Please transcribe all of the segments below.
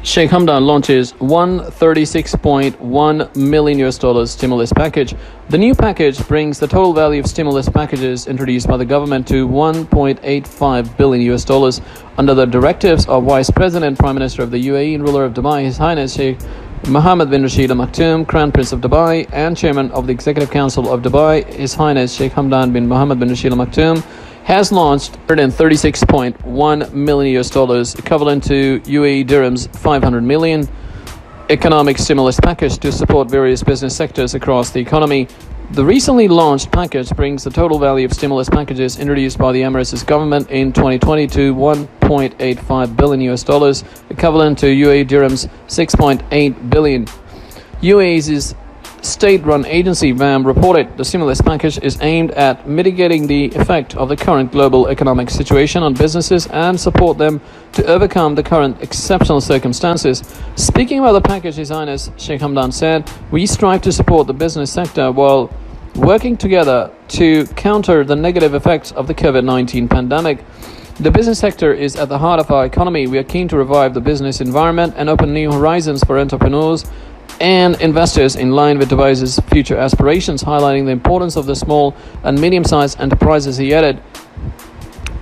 Sheikh Hamdan launches $136.1 million stimulus package. The new package brings the total value of stimulus packages introduced by the government to $1.85 billion under the directives of Vice President, Prime Minister of the UAE and ruler of Dubai, His Highness Sheikh Mohammed bin Rashid Al Maktoum, Crown Prince of Dubai and Chairman of the Executive Council of Dubai, His Highness Sheikh Hamdan bin Mohammed bin Rashid Al Maktoum, has launched $136.1 million, equivalent to UAE dirhams 500 million, economic stimulus package to support various business sectors across the economy. The recently launched package brings the total value of stimulus packages introduced by the Emirates government in 2020 to $1.85 billion, equivalent to UAE dirhams 6.8 billion. UAE's state-run agency VAM reported the stimulus package is aimed at mitigating the effect of the current global economic situation on businesses and support them to overcome the current exceptional circumstances. Speaking about the package, His Highness Sheikh Hamdan said, "We strive to support the business sector while working together to counter the negative effects of the COVID-19 pandemic. The business sector is at the heart of our economy. We are keen to revive the business environment and open new horizons for entrepreneurs and investors in line with Dubai's future aspirations," highlighting the importance of the small and medium-sized enterprises. He added,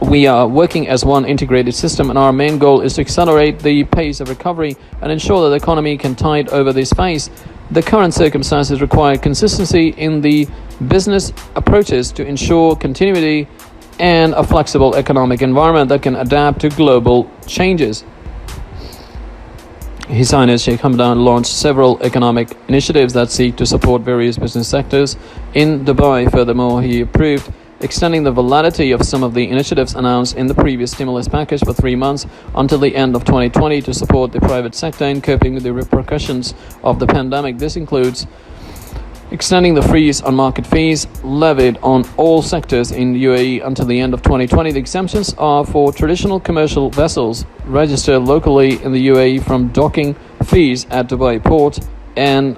"We are working as one integrated system and our main goal is to accelerate the pace of recovery and ensure that the economy can tide over this phase. The current circumstances require consistency in the business approaches to ensure continuity and a flexible economic environment that can adapt to global changes." His Highness Sheikh Hamdan launched several economic initiatives that seek to support various business sectors in Dubai. Furthermore, he approved extending the validity of some of the initiatives announced in the previous stimulus package for 3 months until the end of 2020 to support the private sector in coping with the repercussions of the pandemic. This includes extending the freeze on market fees levied on all sectors in UAE until the end of 2020. The exemptions are for traditional commercial vessels registered locally in the UAE from docking fees at Dubai Port and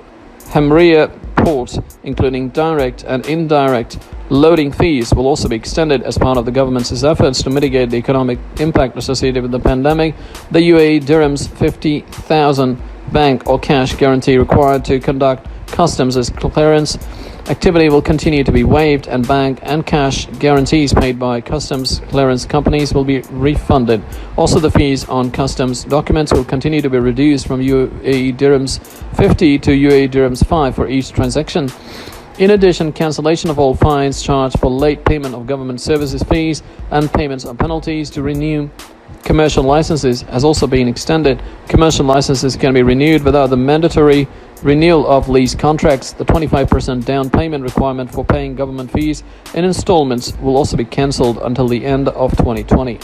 Hamria Port, including direct and indirect loading fees, will also be extended as part of the government's efforts to mitigate the economic impact associated with the pandemic. The UAE dirhams 50,000 bank or cash guarantee required to conduct customs as clearance activity will continue to be waived, and bank and cash guarantees paid by customs clearance companies will be refunded. Also, the fees on customs documents will continue to be reduced from UAE dirhams 50 to UAE dirhams 5 for each transaction. In addition, cancellation of all fines charged for late payment of government services fees and payments of penalties to renew commercial licenses has also been extended. Commercial licenses can be renewed without the mandatory renewal of lease contracts. The 25% down payment requirement for paying government fees in installments will also be cancelled until the end of 2020.